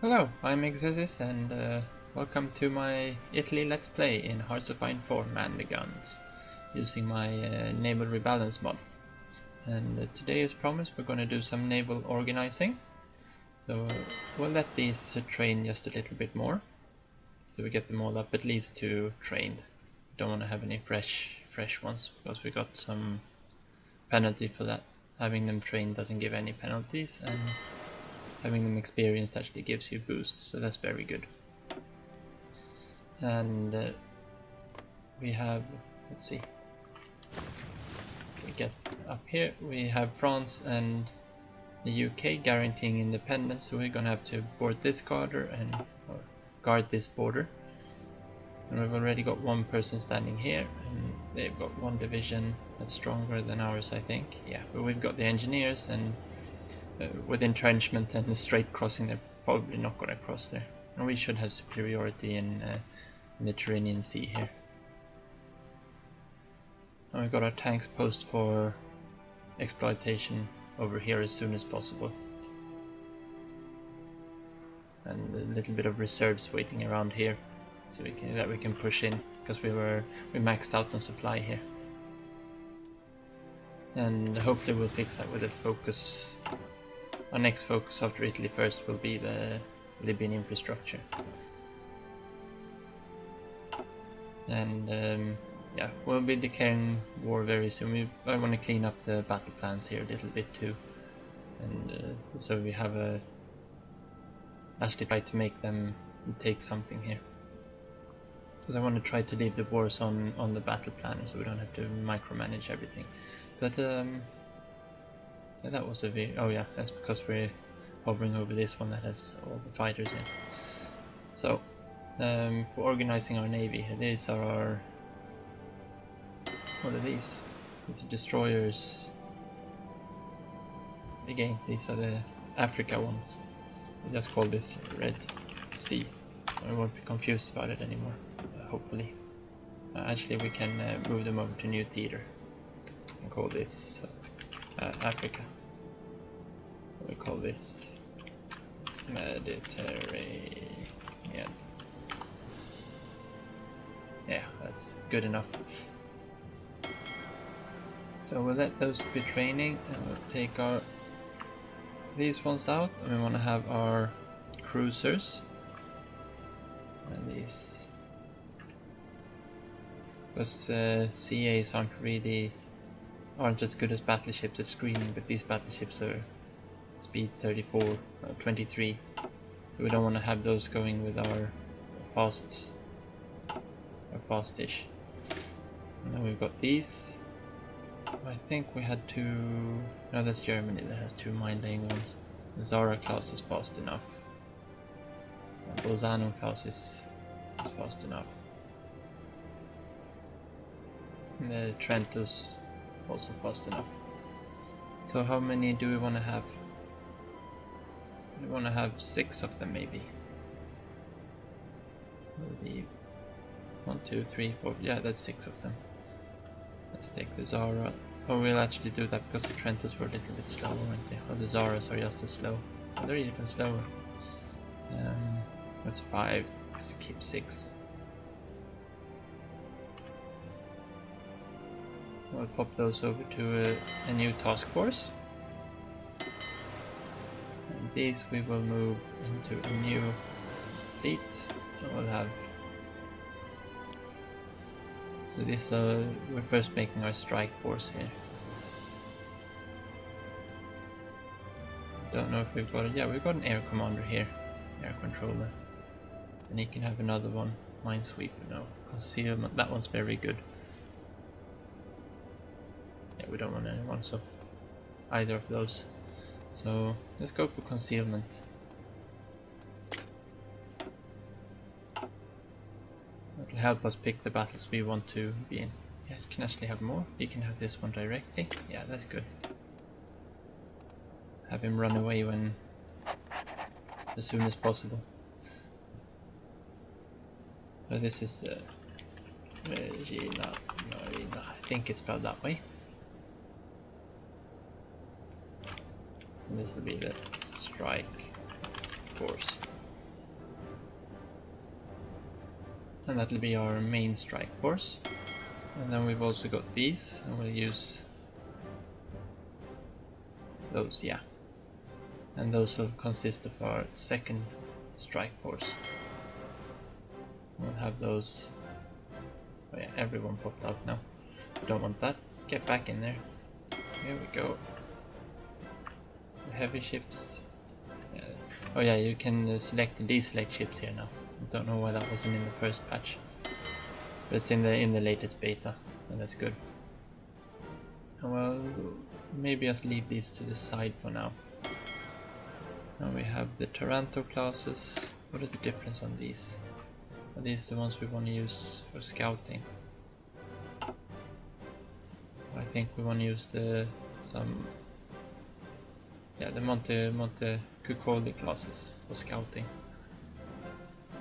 Hello, I'm Exesis and welcome to my Italy Let's Play in Hearts of Iron 4 Man the Guns using my Naval rebalance mod. And today, as promised, we're going to do some naval organizing. So we'll let these train just a little bit more, so we get them all up at least to trained. Don't want to have any fresh ones because we got some penalty for that. Having them trained doesn't give any penalties, and having them experienced actually gives you boost, so that's very good. And we have, let's see, we get up here, we have France and the UK guaranteeing independence, so we're gonna have to board this border and guard this border. And we've already got one person standing here, and they've got one division that's stronger than ours, I think. Yeah, but we've got the engineers, and with entrenchment and a straight crossing, they're probably not going to cross there. And we should have superiority in the Mediterranean Sea here. And we've got our tanks post for exploitation over here as soon as possible. And a little bit of reserves waiting around here, so we can push in, because we maxed out on supply here. And hopefully we'll fix that with a focus. Our next focus after Italy first will be the Libyan infrastructure. And yeah, we'll be declaring war very soon. I want to clean up the battle plans here a little bit too, and so we have actually try to make them take something here, because I want to try to leave the wars on the battle plan, so we don't have to micromanage everything. But yeah, that was a very, oh yeah, that's because we're hovering over this one that has all the fighters in. So for organizing our navy, these are our, what are these? These are destroyers. Again, these are the Africa ones. We just call this Red Sea. I won't be confused about it anymore, hopefully. Actually, we can move them over to new theater and call this Africa. We call this Mediterranean. Yeah, that's good enough. So we'll let those be training, and we'll take these ones out, and we want to have our cruisers. And these, because CAs aren't as good as battleships at screening, but these battleships are speed 34 or 23, so we don't want to have those going with our fastish. And then we've got these. I think we had two. No, that's Germany that has two mine laying ones. The Zara class is fast enough. The Bolzano class is fast enough. And the Trentus also fast enough. So how many do we want to have? We want to have 6 of them maybe. Maybe 1, 2, 3, 4. Yeah, that's 6 of them. Let's take the Zara. Oh, we'll actually do that because the Trentus were a little bit slower, weren't they? Or the Zaras are just as slow. Oh, they're even slower. That's 5. Let's keep 6. We'll pop those over to a new task force. And these we will move into a new fleet. We'll have. So this we're first making our strike force here. Don't know if we've got it. Yeah, we've got an air commander here, air controller, and he can have another one. Minesweeper, no. Concealment. That one's very good. Yeah, we don't want anyone, so either of those. So let's go for concealment. That'll help us pick the battles we want to be in. Yeah, you can actually have more. You can have this one directly. Yeah, that's good. Have him run away as soon as possible. So this is the Regina Marina. I think it's spelled that way. And this will be the strike force. and that'll be our main strike force. And then we've also got these, and we'll use those, yeah. And those will consist of our second strike force. We'll have those. Oh yeah, everyone popped out now. Don't want that. Get back in there. Here we go. The heavy ships. Yeah. Oh yeah, you can select and deselect ships here now. I don't know why that wasn't in the first patch, but it's in the latest beta, and that's good. Well, maybe just leave these to the side for now. Now we have the Taranto classes. What is the difference on these? Are these the ones we want to use for scouting? I think we want to use the Monte Cuccoli classes for scouting.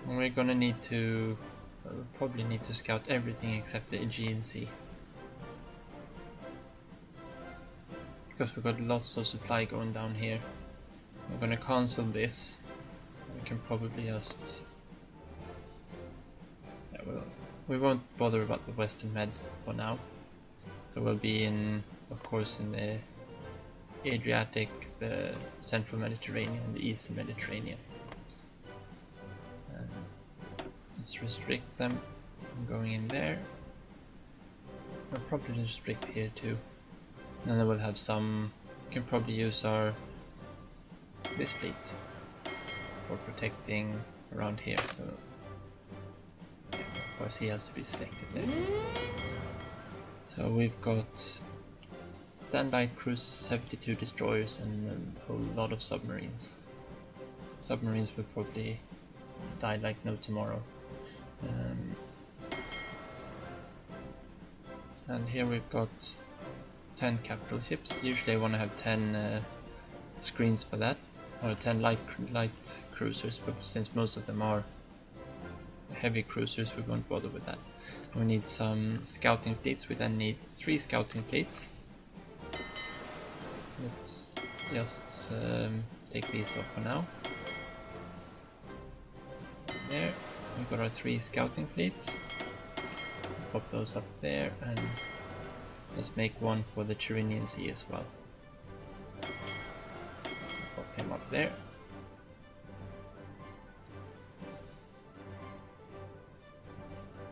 And we're gonna need to we'll probably need to scout everything except the Aegean Sea, because we've got lots of supply going down here. We're gonna cancel this. We can probably just we won't bother about the Western Med for now. So we'll be in, of course, in the Adriatic, the Central Mediterranean, and the Eastern Mediterranean. And let's restrict them from going in there. We'll probably restrict here too. And then we'll have some. We can probably use this fleet for protecting around here. So yeah, of course he has to be selected there. So we've got 10 light cruisers, 72 destroyers, and a whole lot of submarines. Submarines will probably die like no tomorrow. And here we've got 10 capital ships. Usually I want to have 10 screens for that, or 10 light cruisers, but since most of them are heavy cruisers, we won't bother with that. We need some scouting fleets. We then need 3 scouting fleets. Let's just take these off for now. There, we've got our 3 scouting fleets. Pop those up there, and let's make one for the Tyrrhenian Sea as well. Pop him up there.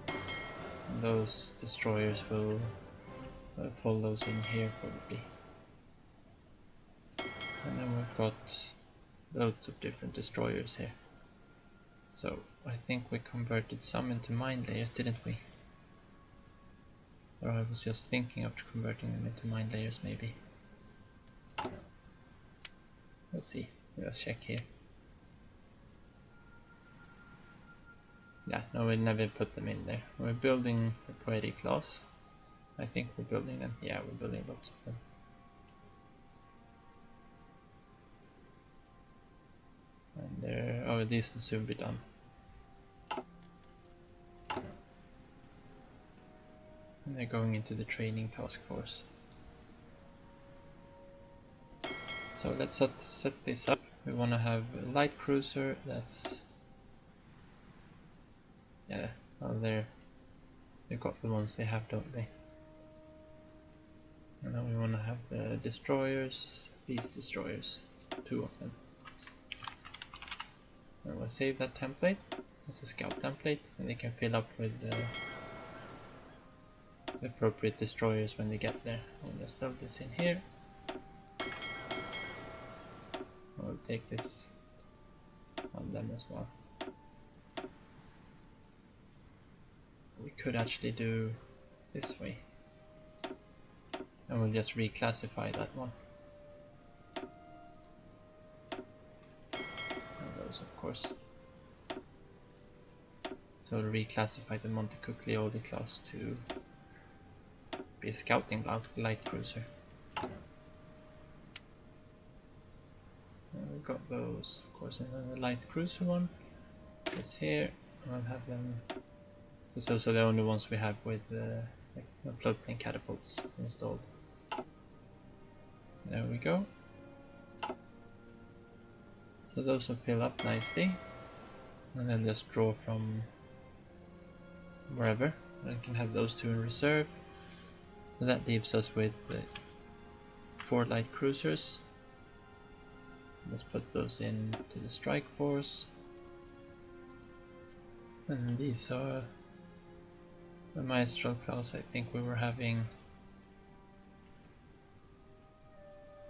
And those destroyers will fold those in here probably. And then we've got loads of different destroyers here. So I think we converted some into mine layers, didn't we? Or I was just thinking of converting them into mine layers maybe. Let's see, let's check here. Yeah, no, we never put them in there. We're building a poetic class. I think we're building them. Yeah, we're building lots of them. And these will soon be done. And they're going into the training task force. So let's set this up. We want to have a light cruiser that's, yeah, well, they've got the ones they have, don't they? And then we want to have the destroyers, these destroyers, 2 of them. And we'll save that template as a scout template, and they can fill up with the appropriate destroyers when they get there. We'll just load this in here. We'll take this on them as well. We could actually do this way, and we'll just reclassify that one. Of course. So we'll reclassify the Monte Cuccoli class to be a scouting light cruiser. And we've got those, of course, and then the light cruiser one is here. I'll have them, because those are the only ones we have with like floatplane catapults installed. There we go. So those will fill up nicely, and then just draw from wherever. I can have those 2 in reserve. So that leaves us with 4 light cruisers. Let's put those into the strike force. And these are the Maestral class. I think we were having.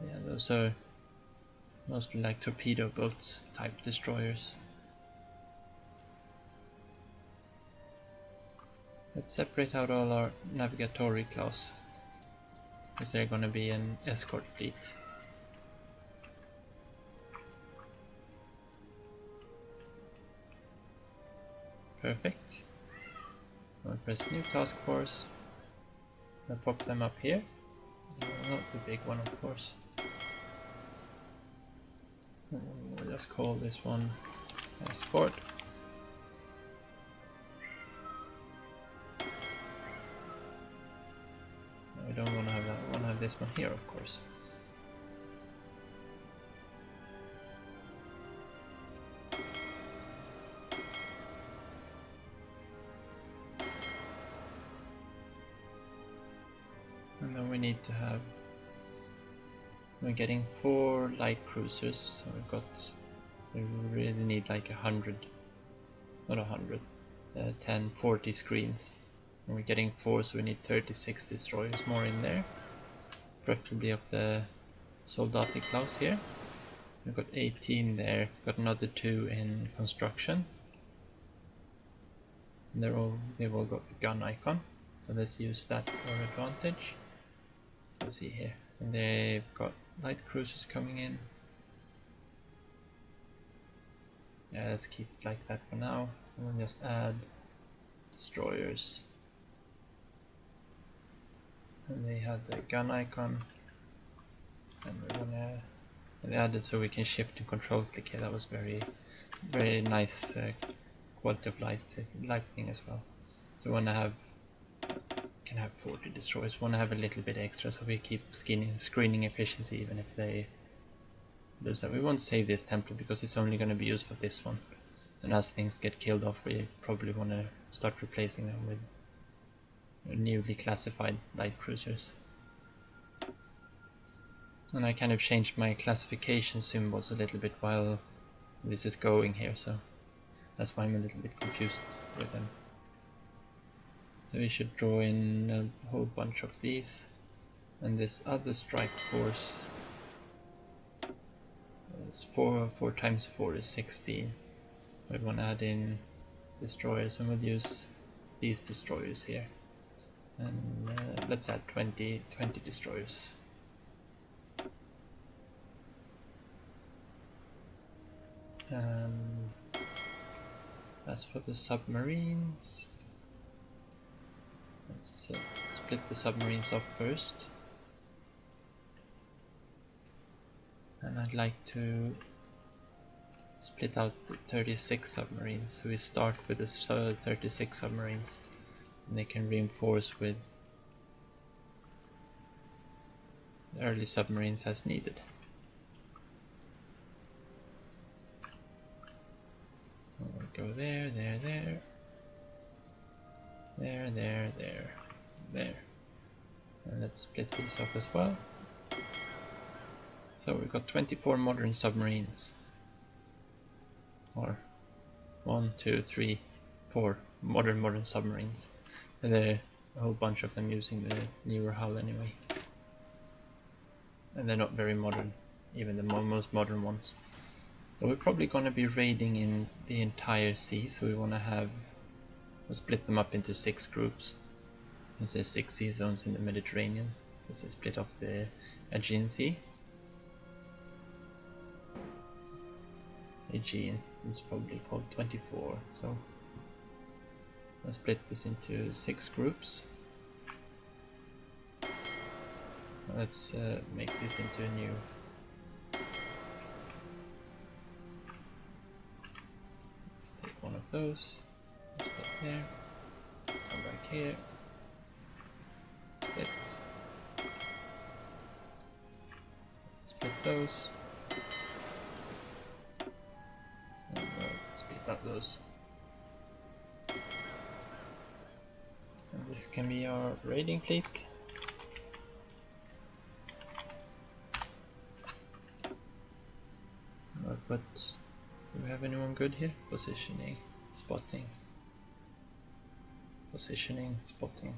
Yeah, those are mostly like torpedo boats type destroyers. Let's separate out all our navigatory class, because they're gonna be an escort fleet. Perfect. I'll press new task force. I'll pop them up here. Not the big one, of course. We'll just call this one escort. No, we don't want to have that. We want to have this one here, of course. And then we need to have. We're getting 4 light cruisers, so we really need like 100, not 100, 10, 40 screens. And we're getting 4, so we need 36 destroyers more in there, preferably of the Soldati class here. We've got 18 there, got another 2 in construction. And they've all got the gun icon, so let's use that for advantage. Let's see here, and they've got light cruisers coming in. Yeah, let's keep it like that for now. And we'll just add destroyers. And they had the gun icon. And we're gonna add it so we can shift and control click here. That was very nice quality of life thing as well. So we wanna have can have 40 destroyers. Want to have a little bit extra so we keep screening efficiency even if they lose that. We won't save this template because it's only going to be used for this one, and as things get killed off we probably want to start replacing them with newly classified light cruisers. And I kind of changed my classification symbols a little bit while this is going here, so that's why I'm a little bit confused with them. So we should draw in a whole bunch of these, and this other strike force is 4 times 4 is 16. We want to add in destroyers, and we'll use these destroyers here. And let's add 20 destroyers. As for the submarines, let's split the submarines off first. And I'd like to split out the 36 submarines. So we start with the 36 submarines, and they can reinforce with the early submarines as needed. We'll go there, there, there. There, there, there, there. And let's split these up as well. So we've got 24 modern submarines. Or 1, 2, 3, 4 modern submarines. And there are a whole bunch of them using the newer hull anyway. And they're not very modern, even the most modern ones. So we're probably going to be raiding in the entire sea, so we want to have. We'll split them up into 6 groups. There's 6 sea zones in the Mediterranean. This is split off the Aegean Sea. Aegean is probably called 24. So I'll split this into 6 groups. Let's make this into a new. Let's take one of those. Split there, come back here, split those, and split up those. This can be our raiding fleet. But do we have anyone good here? Positioning, spotting. Positioning, spotting.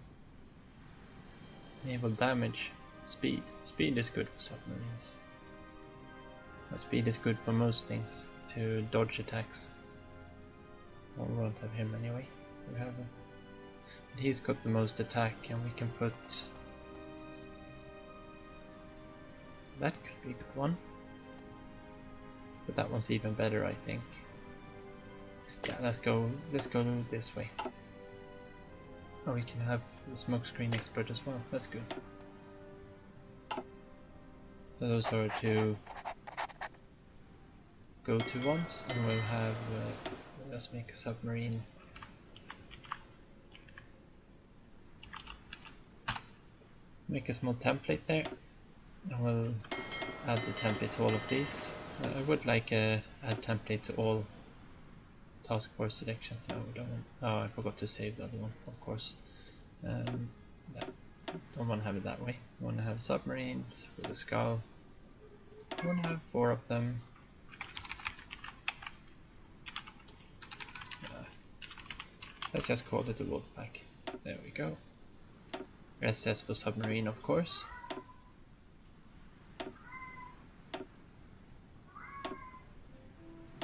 Naval damage, speed. Speed is good for submarines. Speed is good for most things, to dodge attacks. Well, we won't have him anyway. We have him. But he's got the most attack, and we can put... That could be the one. But that one's even better, I think. Yeah, let's go this way. Oh, we can have the smokescreen expert as well. That's good. So those are our two go-to ones, and we'll have. Let's make a submarine. Make a small template there, and we'll add the template to all of these. I would like add template to all task force selection. No, we don't want. Oh, I forgot to save the other one, of course. Don't want to have it that way. We want to have submarines with a skull. We want to have 4 of them. Let's just call it a wolf pack. There we go. SS for submarine, of course.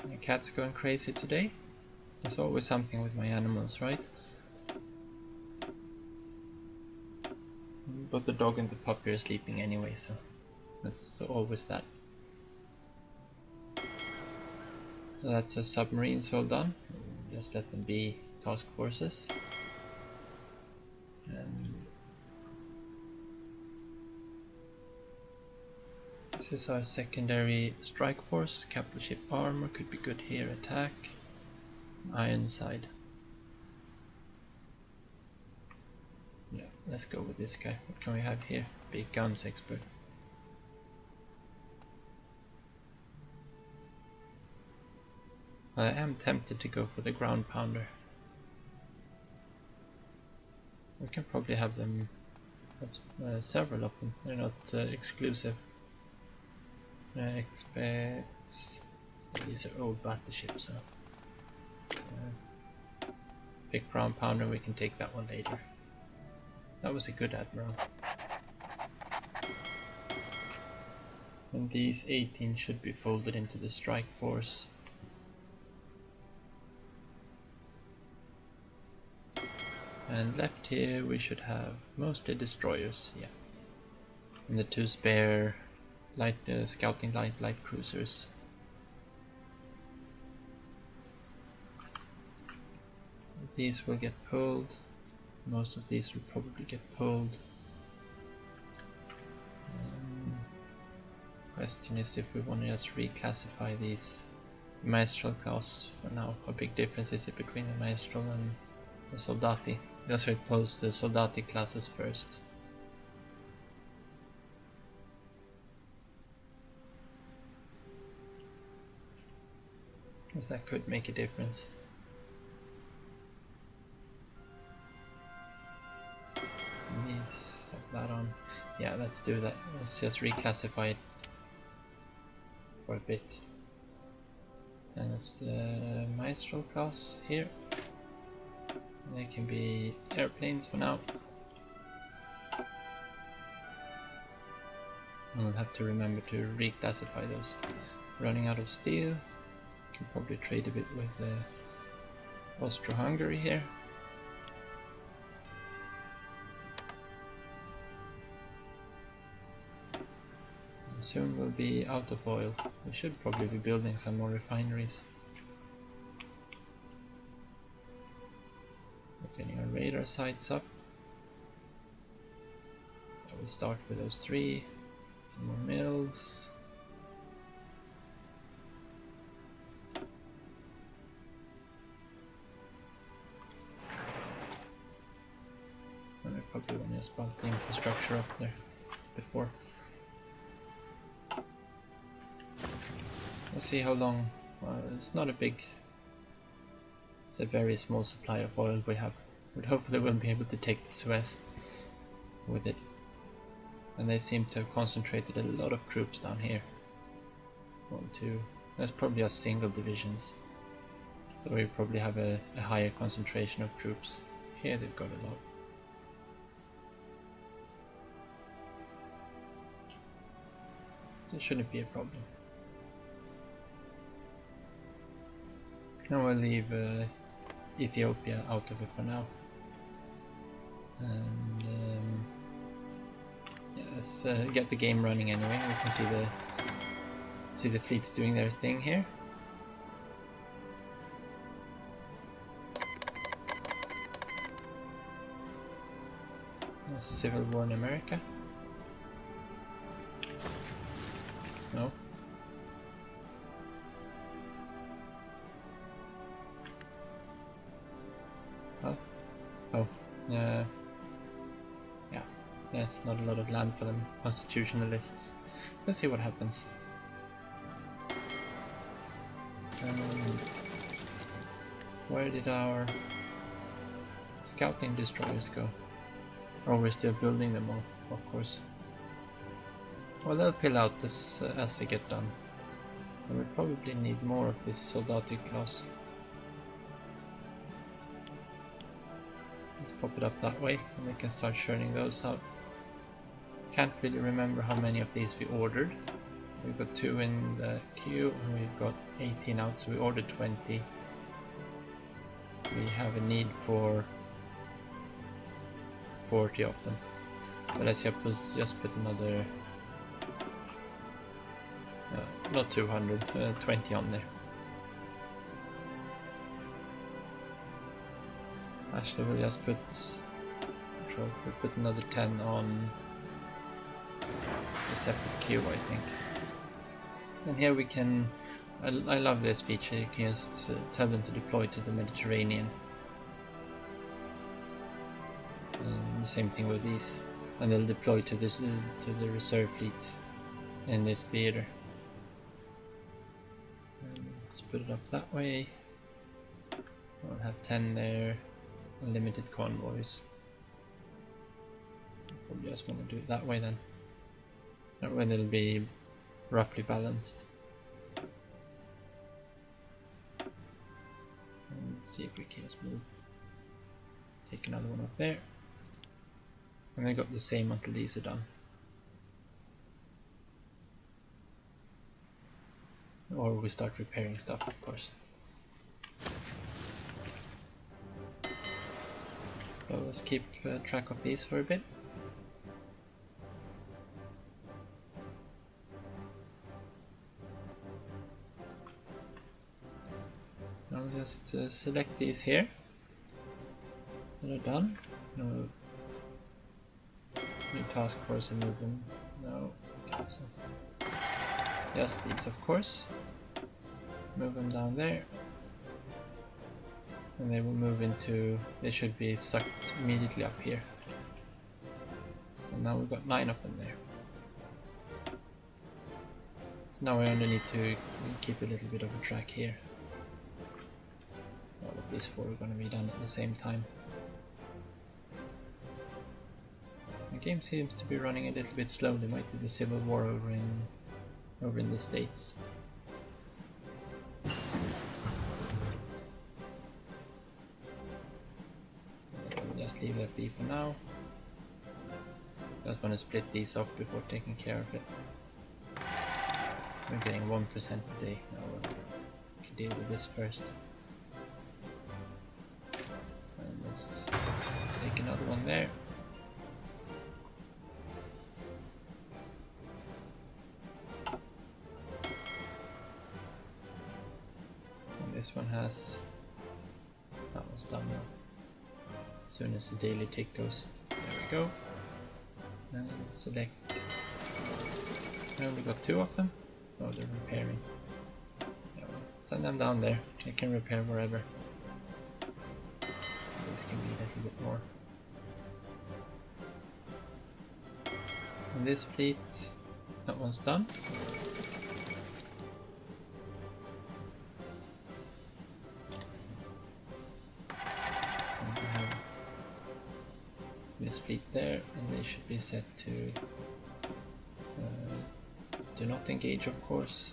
My cat's going crazy today. There's always something with my animals, right? But the dog and the puppy are sleeping anyway, so that's always that. So that's a submarines all done. Just let them be task forces. And this is our secondary strike force. Capital ship armor could be good here. Attack. Ironside. Yeah, let's go with this guy. What can we have here? Big guns expert. I am tempted to go for the ground pounder. We can probably have them, several of them. They're not exclusive. Expects. These are old battleships, so big ground pounder. We can take that one later. That was a good admiral. And these 18 should be folded into the strike force. And left here we should have mostly destroyers, yeah. And the 2 spare light scouting light cruisers. These will get pulled. Most of these will probably get pulled. Question is if we want to just reclassify these Maestral class for now. How big difference is it between the Maestral and the Soldati? Let's repose the Soldati classes first. Because that could make a difference. These have that on. Yeah, let's do that. Let's just reclassify it for a bit. And it's the Maestral class here. They can be airplanes for now. And we'll have to remember to reclassify those. Running out of steel. Can probably trade a bit with Austro-Hungary here. And soon we'll be out of oil. We should probably be building some more refineries. Getting our radar sights up. I will start with those 3. Some more mills. And I probably want to just bump the infrastructure up there before. We'll see how long. Well, it's not a big. It's a very small supply of oil we have. but hopefully we'll be able to take the Suez with it. And they seem to have concentrated a lot of troops down here. 1, 2, that's probably just single divisions. So we probably have a higher concentration of troops. Here they've got a lot. It shouldn't be a problem. Now I'll leave Ethiopia out of it for now. And yeah, let's get the game running anyway. We can see the fleets doing their thing here. Civil war in America. No. Oh. Yeah, that's not a lot of land for them constitutionalists. Let's see what happens. Where did our scouting destroyers go? Oh, we're still building them all, of course. Well, they'll pill out this as they get done. And we probably need more of this soldatic class. Let's pop it up that way, and we can start churning those out. Can't really remember how many of these we ordered. We've got 2 in the queue, and we've got 18 out, so we ordered 20. We have a need for 40 of them. But let's just put another, not 200, 20 on there. Actually, we'll just put another 10 on a separate queue, I think. And here we can, I love this feature, you can just tell them to deploy to the Mediterranean. And the same thing with these, and they'll deploy to the reserve fleet in this theater. And let's put it up that way. We'll have 10 there. Unlimited convoys. Probably just want to do it that way then. That way they'll be roughly balanced. And let's see if we can just move. Take another one up there. And I got the same until these are done. Or we start repairing stuff, of course. So let's keep track of these for a bit. I'll just select these here that are done. No, new task force and move them. No, cancel. Just these, of course. Move them down there. And they will move into, they should be sucked immediately up here. And now we've got 9 of them there. So now we only need to keep a little bit of a track here. All of these 4 are going to be done at the same time. The game seems to be running a little bit slow. There might be the civil war over in the States. Just leave that be for now. Just want to split these off before taking care of it. We're getting 1% per day. Now we can deal with this first. And let's take another one there. And this one has, that was done now. As soon as the daily tick goes. There we go. And select. I only got 2 of them. Oh, they're repairing. Yeah, well, send them down there. They can repair wherever. This can be a little bit more. And this fleet, that one's done. Chinese fleet there, and they should be set to do not engage, of course.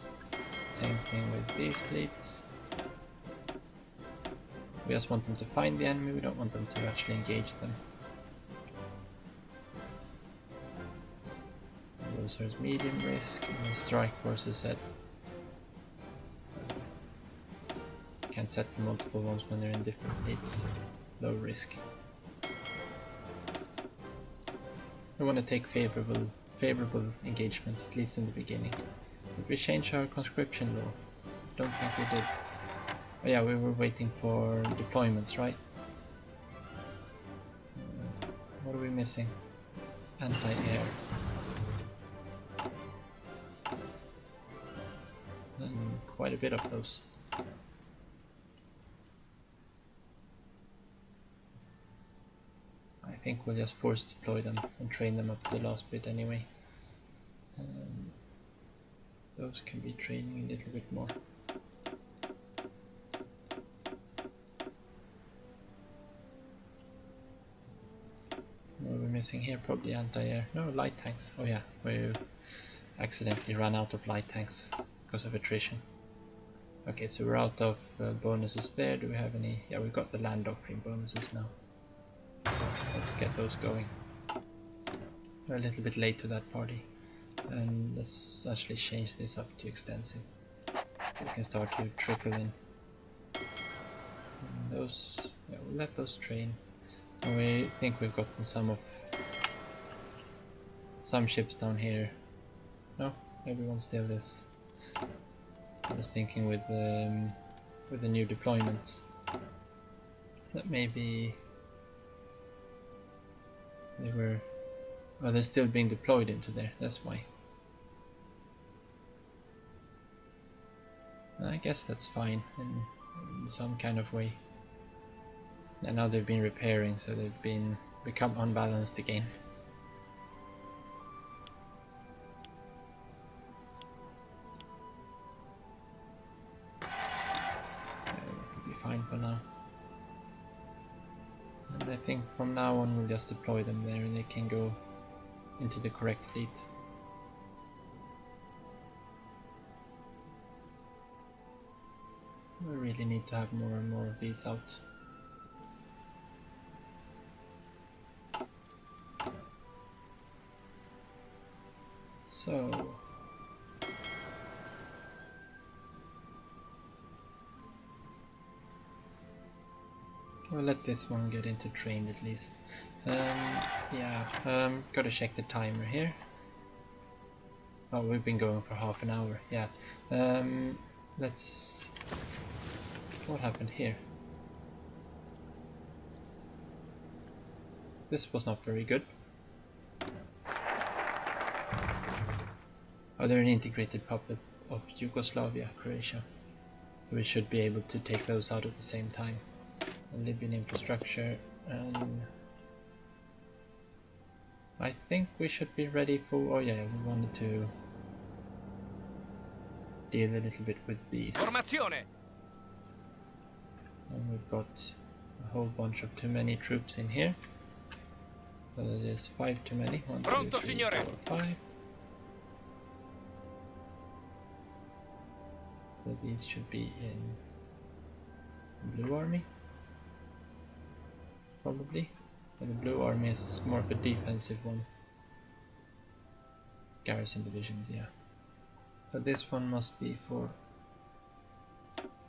Same thing with these fleets. We just want them to find the enemy, we don't want them to actually engage them. Those are medium risk, and the strike force is set. Can set for multiple ones when they're in different fleets. Low risk. We want to take favorable engagements, at least in the beginning. Did we change our conscription law? Don't think we did. Oh yeah, we were waiting for deployments, right? What are we missing? Anti-air. And quite a bit of those. I think we'll just force deploy them and train them up to the last bit anyway. Those can be training a little bit more. What are we missing here? Probably anti-air. No, light tanks. Oh yeah, we accidentally ran out of light tanks because of attrition. Okay, so we're out of bonuses there. Do we have any? Yeah, we've got the land doctrine bonuses now. Let's get those going. We're a little bit late to that party, and let's actually change this up to extensive so we can start to trickle in. And those, yeah, we'll let those train. And we think we've gotten some ships down here. No, everyone still is. I was thinking with the new deployments that maybe they're still being deployed into there, that's why. I guess that's fine in some kind of way. And now they've been repairing, so they've become unbalanced again. That'll be fine for now. And I think from now on we'll just deploy them there and they can go into the correct fleet. We really need to have more and more of these out. So we'll let this one get into trained at least. Gotta check the timer here. Oh, we've been going for half an hour, yeah. What happened here? This was not very good. Oh, they're an integrated puppet of Yugoslavia, Croatia. So we should be able to take those out at the same time. And Libyan infrastructure, and I think we should be ready for, oh yeah, we wanted to deal a little bit with these. Formazione. And we've got a whole bunch of too many troops in here. So there's 5 too many. 1, 2, 3, 4, 5. So these should be in Blue Army. Probably. And the Blue Army is more of a defensive one. Garrison divisions, yeah. So this one must be for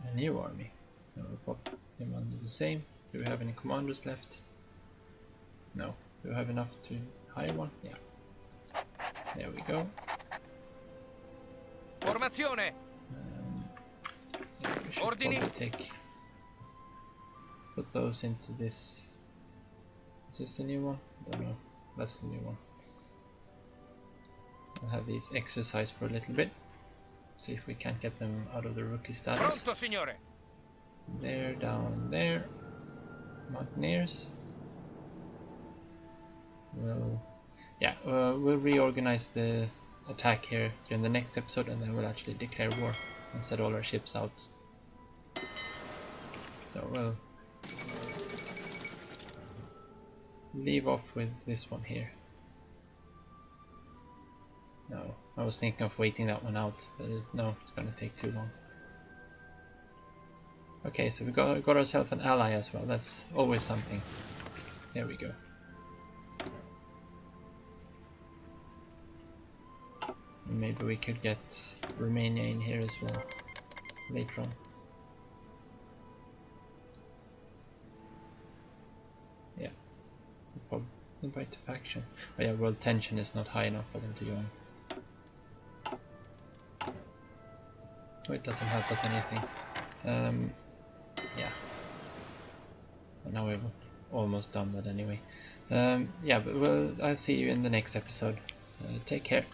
a new army. So we'll pop him under the same. Do we have any commanders left? No. Do we have enough to hire one? Yeah. There we go. Formazione. Yeah, we should probably put those into this. Is this the new one? I don't know. That's the new one. We'll have these exercise for a little bit. See if we can't get them out of the rookie status. Pronto, signore. There, down there. Mountaineers. We'll reorganize the attack here during the next episode, and then we'll actually declare war and set all our ships out. So leave off with this one here. No, I was thinking of waiting that one out, but no, it's gonna take too long. Okay, so we got ourselves an ally as well. That's always something. There we go. And maybe we could get Romania in here as well later on. Yeah. Invite to faction. Oh yeah, world tension is not high enough for them to join. Oh, it doesn't help us anything. Yeah. But now we've almost done that anyway. Yeah, but I'll see you in the next episode. Take care.